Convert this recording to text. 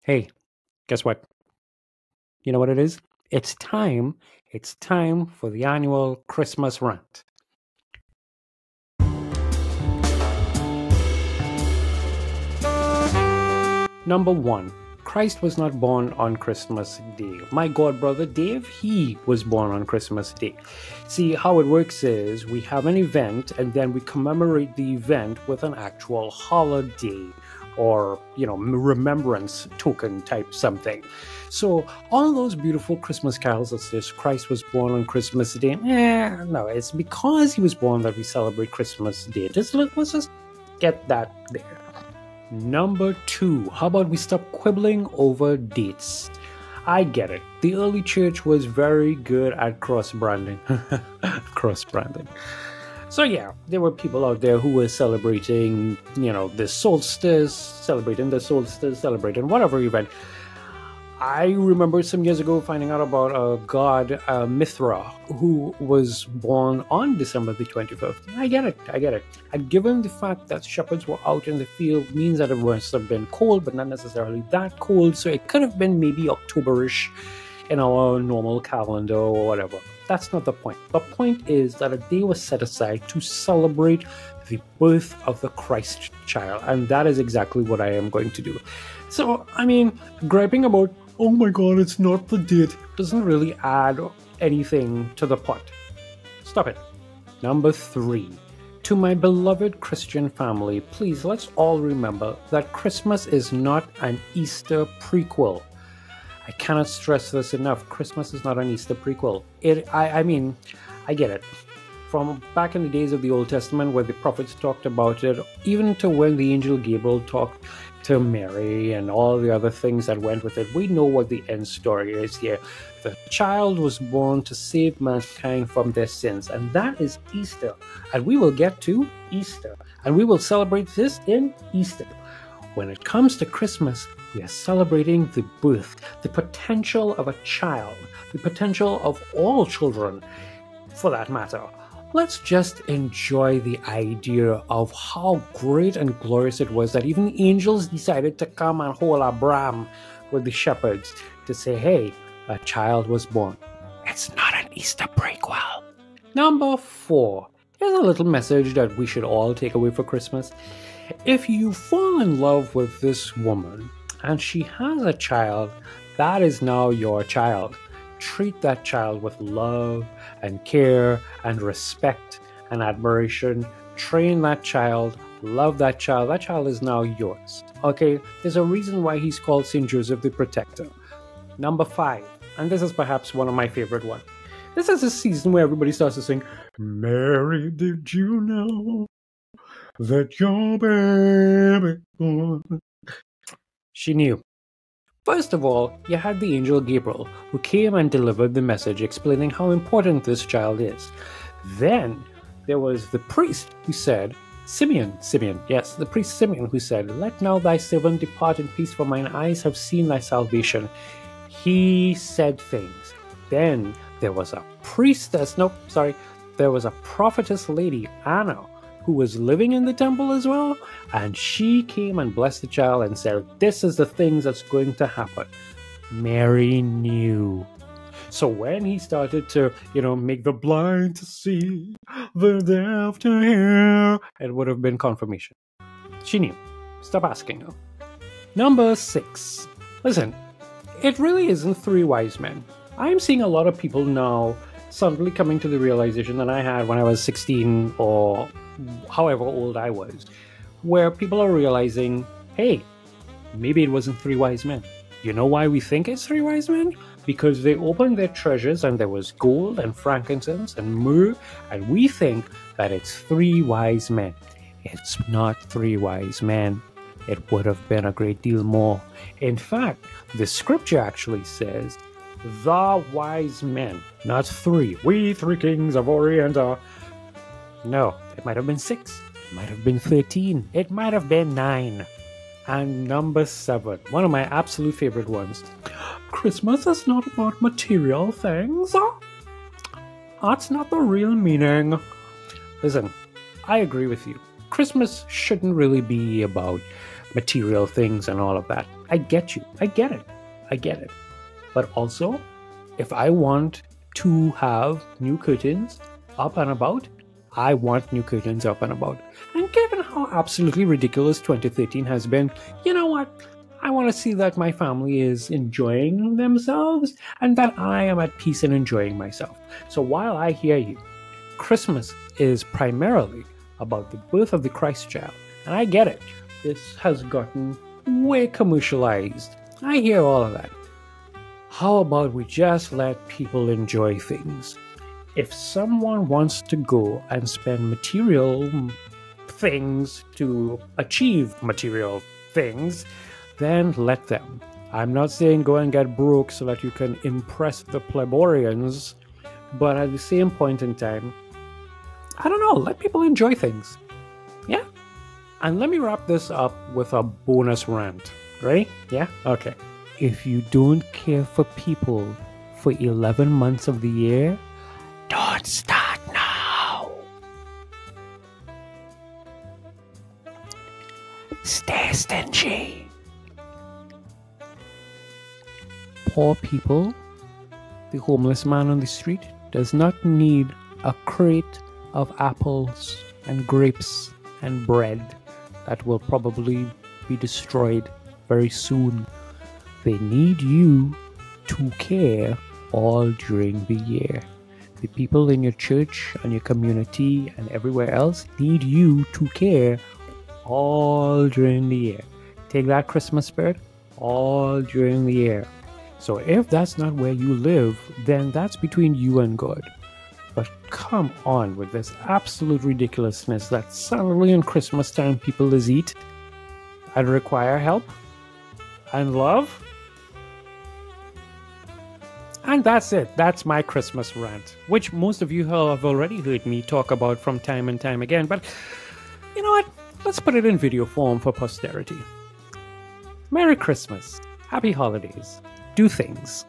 Hey, guess what? You know what it is? It's time. It's time for the annual Christmas rant. Number one, Christ was not born on Christmas Day. My god brother Dave, he was born on Christmas Day. See, how it works is we have an event and then we commemorate the event with an actual holiday or, remembrance token type something. So all those beautiful Christmas carols that says Christ was born on Christmas Day, no, it's because he was born that we celebrate Christmas Day. Let's just get that there. Number two, how about we stop quibbling over dates? I get it. The early church was very good at cross-branding. Cross-branding. So yeah, there were people out there who were celebrating, the solstice, celebrating whatever event. I remember some years ago finding out about a god, Mithra, who was born on December the 25th. I get it. And given the fact that shepherds were out in the field means that it must have been cold, but not necessarily that cold. So it could have been maybe Octoberish in our normal calendar or whatever. That's not the point. The point is that a day was set aside to celebrate the birth of the Christ child. And that is exactly what I am going to do. So, griping about, oh my god, it's not the date, doesn't really add anything to the pot. Stop it. Number three. To my beloved Christian family, please let's all remember that Christmas is not an Easter prequel. I cannot stress this enough. Christmas is not an Easter prequel. I get it. From back in the days of the Old Testament where the prophets talked about it, even to when the angel Gabriel talked to Mary and all the other things that went with it, we know what the end story is here. The child was born to save mankind from their sins, and that is Easter. And we will get to Easter, and we will celebrate this in Easter. When it comes to Christmas, we are celebrating the birth, the potential of a child, the potential of all children, for that matter. Let's just enjoy the idea of how great and glorious it was that even angels decided to come and hold a bram with the shepherds to say, hey, a child was born. It's not an Easter prequel. Number four. Here's a little message that we should all take away for Christmas. If you fall in love with this woman and she has a child, that is now your child. Treat that child with love and care and respect and admiration. Train that child, love that child. That child is now yours. Okay? There's a reason why he's called St. Joseph the Protector. Number five, and this is perhaps one of my favorite ones. This is a season where everybody starts to sing, Mary, did you know that your baby boy? She knew. First of all, you had the angel Gabriel, who came and delivered the message explaining how important this child is. Then, there was the priest who said, the priest Simeon who said, let now thy servant depart in peace, for mine eyes have seen thy salvation. He said things. Then, there was a prophetess lady, Anna, who was living in the temple as well, and she came and blessed the child and said, this is the things that's going to happen. Mary knew. So when he started to, make the blind to see, the deaf to hear, it would have been confirmation. She knew. Stop asking her. Number six. Listen, it really isn't three wise men. I'm seeing a lot of people now suddenly coming to the realization that I had when I was 16 or however old I was, where people are realizing, hey, maybe it wasn't three wise men. You know why we think it's three wise men? Because they opened their treasures and there was gold and frankincense and myrrh, and we think that it's three wise men. It's not three wise men. It would have been a great deal more. In fact, the scripture actually says, the wise men, not three. We three kings of Orient are... No, it might have been 6. It might have been 13. It might have been 9. And number 7, one of my absolute favorite ones. Christmas is not about material things. That's not the real meaning. Listen, I agree with you. Christmas shouldn't really be about material things and all of that. I get you. I get it. I get it. But also, if I want to have new curtains up and about, I want new curtains up and about. And given how absolutely ridiculous 2013 has been, you know what? I want to see that my family is enjoying themselves and that I am at peace and enjoying myself. So while I hear you, Christmas is primarily about the birth of the Christ child. And I get it. This has gotten way commercialized. I hear all of that. How about we just let people enjoy things? If someone wants to go and spend material things to achieve material things, then let them. I'm not saying go and get broke so that you can impress the plebeians, but at the same point in time, I don't know, let people enjoy things. Yeah? And let me wrap this up with a bonus rant. Ready? Yeah? Okay. If you don't care for people for 11 months of the year, don't start now. Stay stingy. Poor people, the homeless man on the street does not need a crate of apples and grapes and bread that will probably be destroyed very soon. They need you to care all during the year. The people in your church and your community and everywhere else need you to care all during the year. Take that Christmas spirit all during the year. So if that's not where you live, then that's between you and God. But come on with this absolute ridiculousness that suddenly in Christmas time people is eat and require help and love. And that's it. That's my Christmas rant, which most of you have already heard me talk about from time and time again. But you know what? Let's put it in video form for posterity. Merry Christmas. Happy holidays. Do things.